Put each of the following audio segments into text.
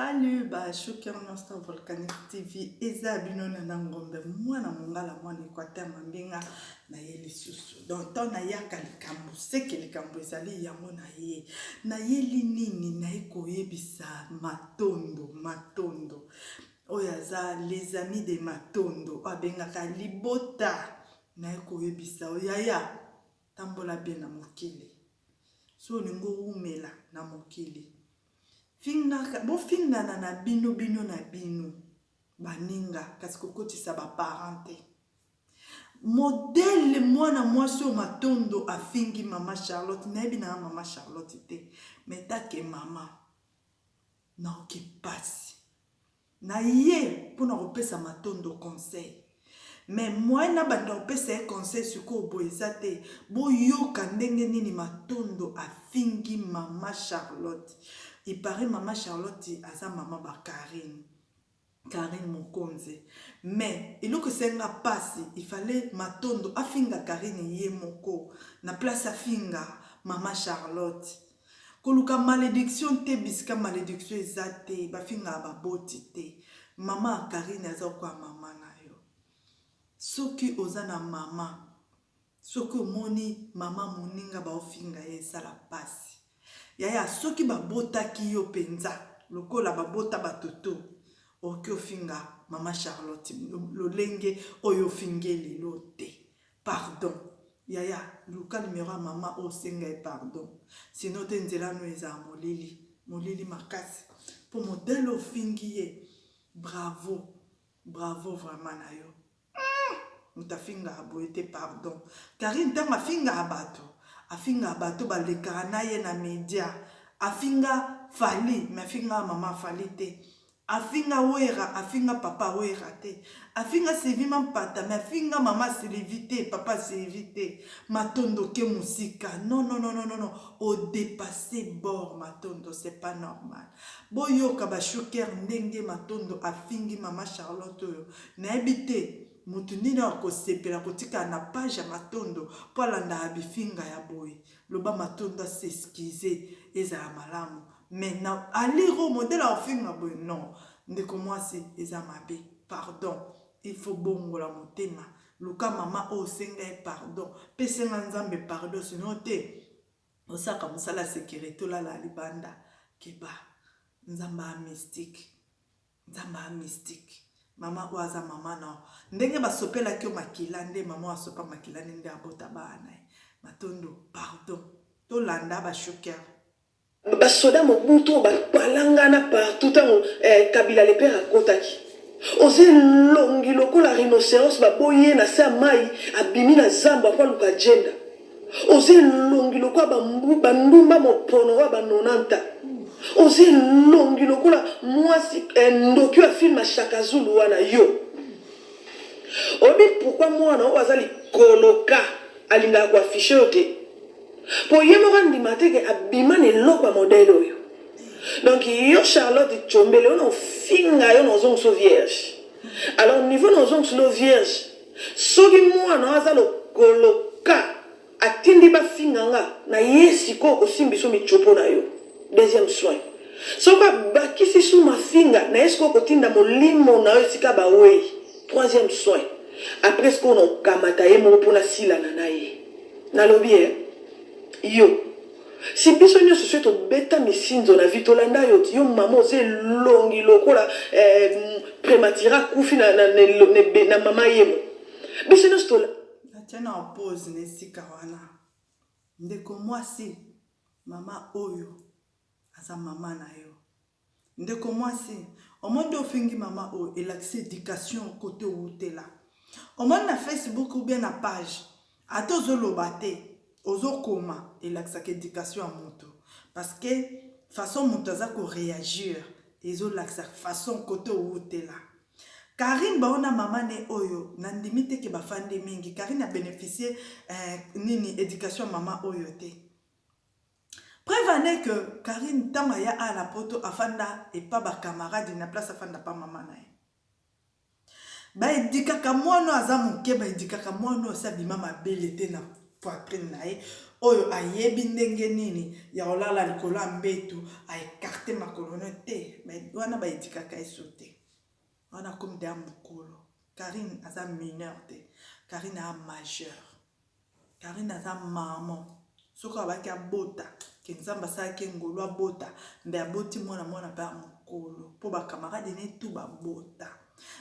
Salut, Choukir Nostra Volcanic TV, Eza Bino Nanangombe, moi na mongala, moi n'Équateur, Mambinga, na ye les sous. Donc, ton na ya kalikambo, c'est que les kambo ezali yango na ye linini, na ye koyebisa matondo. Oyaza, les amis de matondo, abengaka libota, na ye koyebisa, oyaya, tambola bien na mokili. So lingo umela na mokili. Finga na bino na bino baninga kasi kokotisa ba parente modèle mwana mwasi o matondo afingi mama Charlotte nebi na mama Charlotte te metake mama na okipasi na ye pona kopesa matondo conseil mais moi na banda opesa conseil suko boyeza te boyoka ndenge nini matondo afingi mama Charlotte. Il paraît maman Charlotte a sa maman ba Karine Mokonze. Mais il faut que c'est un passé. Il fallait matondo afinga Karine ye moko na place afinga maman Charlotte. Koluka malédiction te biska malédiction ezate ba finga ba boti te. Maman Karine aza kwa maman na yo. Soki ozana maman. Soki moni maman moninga ba ofinga ye sala passé. Yaya soki babota ki yo penza lokola babota batoto oki ofinga mama Charlotte lolenge oyo fingeli lote pardon yaya luka numéro mama o senga e pardon sinon te nzela no eza molili makasi pour modèle ofingiye bravo vraiment na yo mutafinga aboyete pardon Karine tanga finga abato afinga bato balekaka na ye na media afinga fali mais afinga mama fali te afinga wera afinga papa wera te afinga Sylvie Mpata mais afinga mama Sylvie te papa Sylvie te matondo ke musika non au dépasser bord matondo c'est pas normal boyoka ba Choukir ndenge matondo afingi mama Charlotte na ebite mutu nini akosepela kotika na page ya matondo po alanda abifinga ya boy loba matondo s'excuser ezala malamu mais na aliro modèle afinga boy non ndeko mwasi eza mabe pardon il faut bongola motema luka mama o senga e pardon pesenga nzambe pardon sinon te osaka musala sécurité la libanda keba nzamba mystique mama oaza mama na ndenge basopela ki makila nde mama asopa makila nde abota bana matondo pardon to landa ba Choukir basoda mobutu balangana partout tango Kabila le père akotaki oze longi lokola rhinocéros baboye na sa mai abimi na zamba kwa luka jenda oze longi lokola bandumba mopono wa banonanta oze longi lokola mwasi ndoki wa film Shaka Zulu wana yo obi pourquoi mwana ozali koloka alinga kwa afficher ote po yemo randi mateke abima ne lokwa modèle oyo donc yo Charlotte Tchombele on finga yo nozong so vierge alors niveau nozong so vierge soki mwana azalo koloka atindi ba finganga na yesi ko osimbiso michopo na yo deuxième soin soka bakisi sous ma finga na esko kotinda molimo na yo sika ba wei troisième soin après ce qu'on a kamata ye mo pona sila na ye na lobie yo si biso nyo so to beta misinzo na vitolanda yo yo mama ze longi lokola prématura kufi na mama yemo biso nyo stola tena oppose ne sika wana ndeko mwasi mama oyo aza mama na yo ndeko mwasi omonde ofingi mama oyo elaxi éducation côté outela omonde na Facebook ou bien na page ata ozoloba te ozokoma elaxaka éducation ya moto parce que façon moto aza ko réagir ezolaxa façon côté outela Karine baona mama ne oyo nandimi te ke bafande mingi Karine a bénéficié nini éducation mama oyo te prévenez que Karine tamaya à la poto afanda et pas ba camarade na place afanda pas maman na ba édikaka mwana aza moke ba édikaka mwana sa bima mabele te na poitrine na ye oyo ayebi ndenge nini ya kolala likolo ya mbetu aekarte makolo no te wana baedikaka eso te wana komi te ya mokolo. Karine aza mineur te, Karine a majeur, Karine aza maman. Soki abaki abota ke nzambe asalaki ngolu abota mbe aboti mwana mpe ya mokolo mpo bakamarade ne tu babota.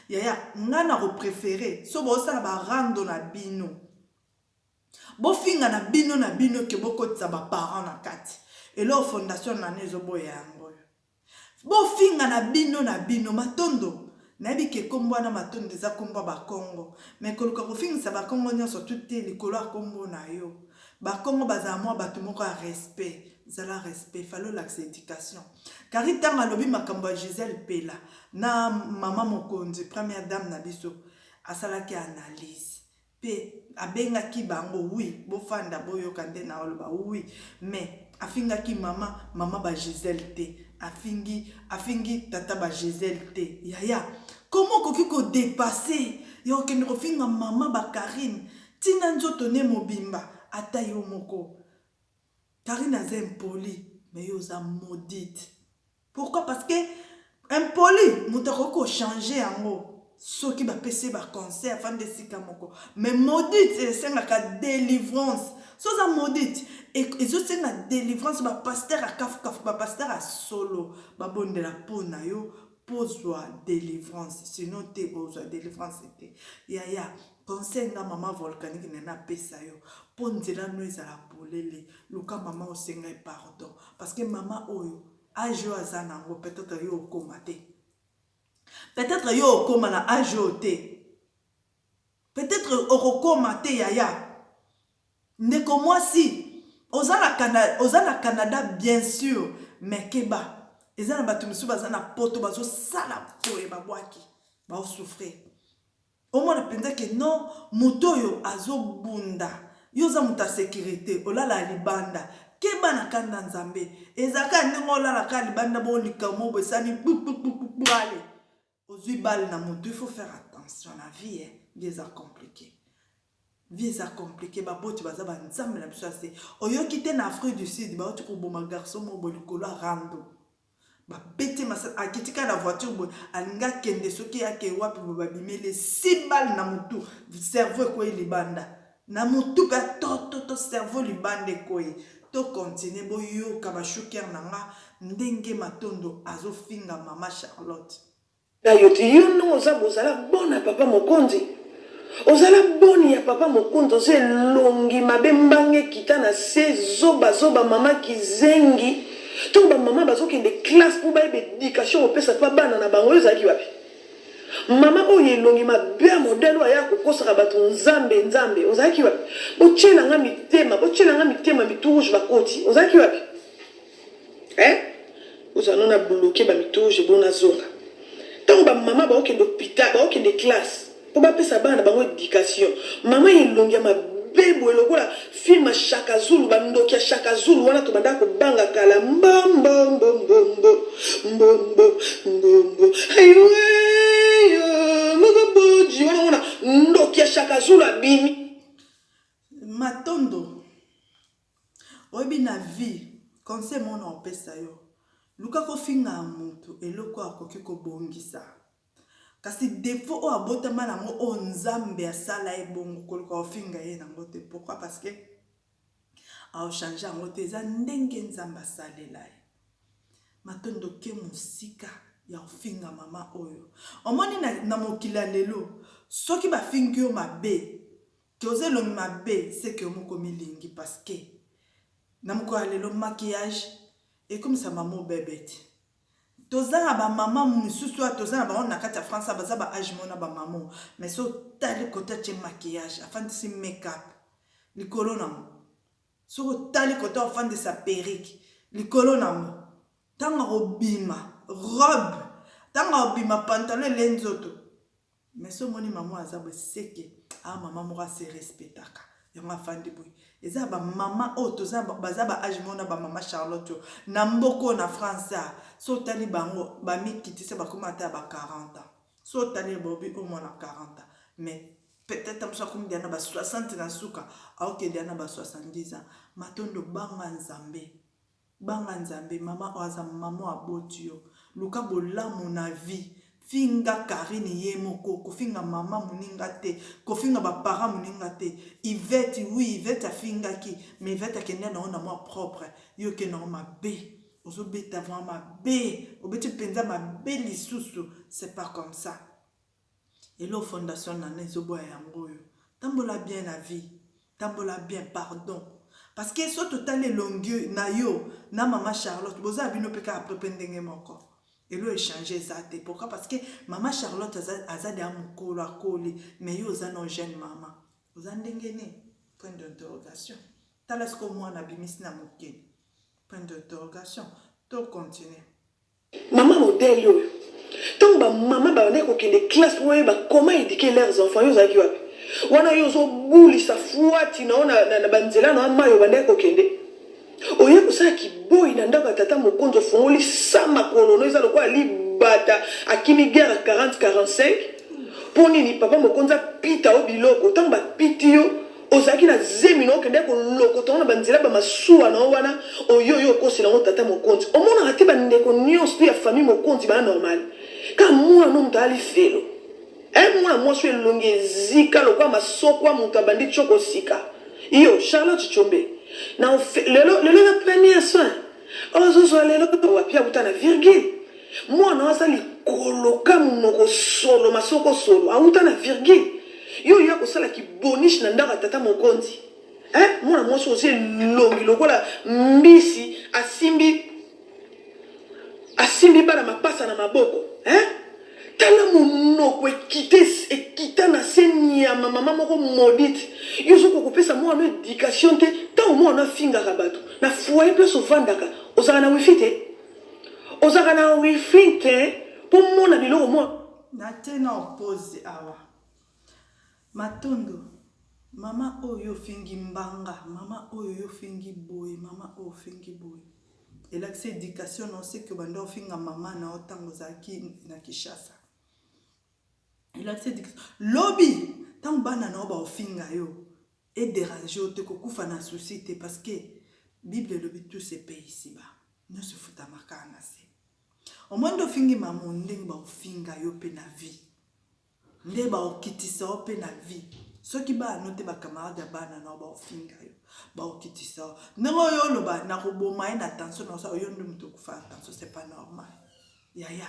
Yaya nga na koprefere so bosala barando na bino bofinga na bino ke bokotisa baparent na kati elo fondation na ne ezoboya yango bofinga na bino matondo nayebi ke kombo wana matondo eza kombo bakongo me koluka kofingisa bakongo nyonso tute likolo ya kombo na yo bakongo bazala mwa bato moko ya respect zala respect falo lakisa éducation kari ntango alobi makambo ya Gisèle Pela na mama mokonzi première dame na biso asalaki analyse pe abengaki bango oui bofanda boyoka nde na oloba oui mais afingaki mama ba Gisèle te afingi tata ba Gisèle te yaya comment koki ko dépasser yo kende kofinga mama ba Karine tina nzoto ne mobimba ata yo moko Karine aza impoli mais yo za maudite. Pourquoi? Parce que impoli muta ko changer yango soki ba pese ba conseil afin de sika moko mais maudite senga ka délivrance so za maudite et zo senga délivrance ba pasteur a kaf ba pasteur a solo ba bondela pona yo pozwa délivrance sinon te pozwa délivrance te yaya conseil nga mama volcanique nena pesa yo po nzela no ezala polele luka mama osenga pardon parce que mama oyo âge oyo aza nango peut-être yo okoma te peut-être yo okoma na âge oyo te peut-être okokoma te yaya ndeko mwasi oza na Canada bien sûr mais keba eza na bato misusu baza na poto bazosala poye babwaki baosouffrir omona mpenza ke non moto oyo azobunda yo oza moto ya sécurité olala ya libanda keba na kanda nzambe ezaka ndenge olalaka libanda bolika mobo esani ale ozwi bale na moto. Il faut faire attention na vie vie eza compliqué vie eza compliqué baboti baza banzambe na biso ase oyoki te na Afrique du Sud baoti koboma garçon mobo likolo ya rando babete masala akitika na voiture boy alinga kende soki yake wapi babimele 6 balles na mutu cerveau ekoyi libanda na mutu pe to cerveau libanda ekoyi to continue boyoka bashuker nanga ndenge matondo azofinga mama Charlotte dayoti yo no oza bozala bona papa mokonzi ozala boni ya papa mokonzi ozo elongi mabe mbange kita na se zoba mama kizengi to ba mama bazokende classe pour ba éducation opesa pa bana na bango ezaki wapi mama oyo elongi mabe modelo aya kokosaka bato nzambe ozaki wapi bochela nga mitema mitouge bakoti ozaki wapi ozana bloquer ba mitouge bona zonga to ba mama bakende hôpital bakende classe pour ba pesa bana bango éducation mama elongi ya bebo elokola film Shaka Zulu bandoki ya Shaka Zulu wana to banda ko banga kala mbombo aywe mugoboji wana ndoki ya Shaka Zulu abimi matondo oyebi na vie conseil mona opesa yo luka kofinga mutu eloko akoki kobongisa kasi défaut o abotama nango o nzambe asala ebongo koluka ofinga ye nango te. Pourquoi? Parce que aochange yango te eza ndenge nzambe asalela ye matondo ke mosika ya ofinga mama oyo omoni na mokila lelo soki bafingi yo mabe ke ozelongi mabe seke omoko milingi parce que na mokolo lelo maquillage ekomisa mama obebete tozana ba mama misusu tozana ba na kati ya France baza ba âge mona ba mama mais so tali côté de maquillage afin de se make-up likolo na so tali côté afin de sa perruque likolo na tanga obima robe tanga obima pantalon lenzoto mais so moni mama azabo seke mama moko se respectaka yama fandi boy eza ba mama o tozana baza ba âge mona ba mama Charlotte na mboko na France so tali bango ba mikitise ba komata ba 40 ans so tali bobi au moins 40 ans mais peut-être amsa comme diana ba 60 na suka aoke diana ba 70 ans matondo banga nzambe mama oaza mama aboti yo luka bolamu na vie finga Karine ye moko kofinga mama muninga te kofinga ba parents muninga te Yvette oui Yvette afinga ki mais Yvette akende na ona moi propre yo ke na ma be ozo beta vraiment ma be obeti penza ma be lisusu c'est pas comme ça. Et la fondation na nezoboya yango yo tambola bien la vie tambola bien pardon parce que so total longue na yo na maman Charlotte boza bino peka après ndenge moko et lo échanger ça te pourquoi parce que maman Charlotte aza de amukolo akoli mais yo za non jeune maman oza ndenge ni point d'interrogation tala ce que moi na bimis na mokeli point d'interrogation to continuer maman modèle yo tant ba maman ba ndeko ke les classes pour ba comment éduquer leurs enfants yo za ki wapi wana yo zo bulisa fuati na ona na banzela na mayo ba ndeko kende oye kusala kiboyi na ndako tata mokonzo fongoli sama kolono eza lokwa libata akimi guerre 40-45 pour nini papa mokonza pita o biloko tant ba piti yo ozaki na zemi no kende ko loko tona banzela ba masuwa na wana oyo kosi na tata mokonzi omona ate ba ndeko nyonso ya famille mokonzi ba normal ka moi no mtali felo moi suis longue zika lokwa masokwa mutabandi choko sika iyo Charlotte Chombe na le premier soin ozozo lelo wapia utana virgule moi na wasali koloka munoko solo masoko solo utana virgule yo ya kosala ki bonish na ndaka tata mokonzi moi na mwasi ozie longi lokola mbisi asimbi bana mapasa na maboko tala monoko ekita na seni ya mama moko maudite yo zoko kopesa mwana éducation te tant mwana afingaka bato na foyer place ovandaka ozaka na wifi te po mona biloko mwa na te na oppose awa matondo mama oyo fingi mbanga mama oyo fingi boye mama oyo fingi boye et l'accès éducation on sait que bando finga mama na otango zaki na Kishasa. Il a dit lobby tant bana na ba ofinga yo et déranger te kokufa na société parce que Bible lobby tous ces pays ici bas ne se fouta makana c'est au moins do fingi maman ndenge ba ofinga yo pe na vie ndé ba okitisa yo pe na vie ceux qui ba noter ba camarade bana na ba ofinga yo ba okitisa ngo yo lo ba na ko boma na attention na ça yo ndo mto kufa attention c'est pas normal yaya.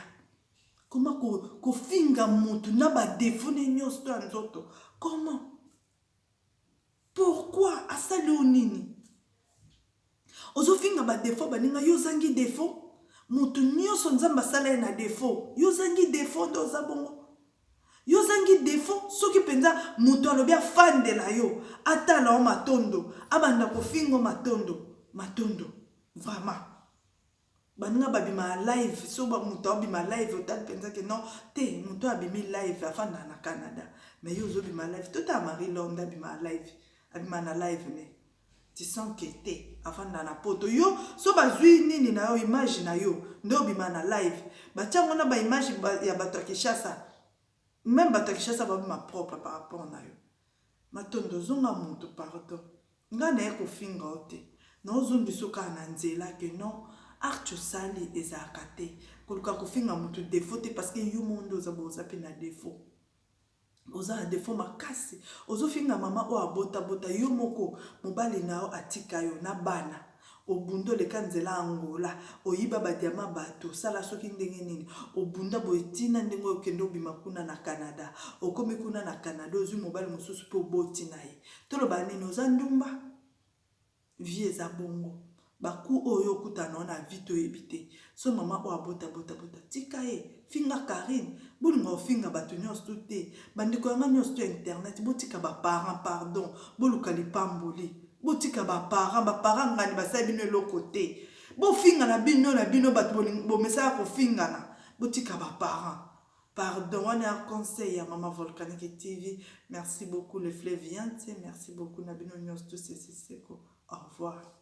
Comment ko finga mutu na ba défaut ne nyos to nzoto comment pourquoi asali onini ozo finga ba défaut baninga yo zangi défaut mutu nyos nzamba sala na défaut yo zangi défaut ndo za bongo yo zangi défaut soki penza mutu alobi afande la yo atala o matondo abanda ko fingo matondo vraiment baninga babima live so ba muto abima live otal penza que non te muto abimi live afanda na Canada mais yo zo bima live tout à Marie Londa bima live abima na live ne tu sens que te afanda na poto yo so bazui nini na yo image na yo ndo bima na live ba tiango na ba image ya bato ya Kishasa même bato ya Kishasa ba ma propre par rapport na yo matondo zonga muto pardon ngana eko finga ote no zombi soka na nzela que non archo sali ezakate koluka kofinga mutu défaut parce que yo mondo oza pe na défaut oza na défaut makasi ozo finga mama o abota yo moko mobali na o atika yo na bana obundo le kanzela angola oyiba ba diama bato sala soki ndenge nini obunda boetina ndenge okendo bima kuna na Canada okomi kuna na Canada ozu mobali mususu pe oboti na ye tolo banini oza ndumba vie eza bongo baku oyo kutana na vito ebité so mama o abota tika e finga Karine bolinga ofinga bato nyos tuté bandiko yanga nyos to internet botika ba parents pardon boluka lipamboli botika ba parents ngani basabi no lokote bo finga na bino bato bomesa ko finga na botika ba parents pardon on a un conseil à Maman Volcanique TV. Merci beaucoup les Fléviantes, merci beaucoup Nabino Nyos tous ces au revoir.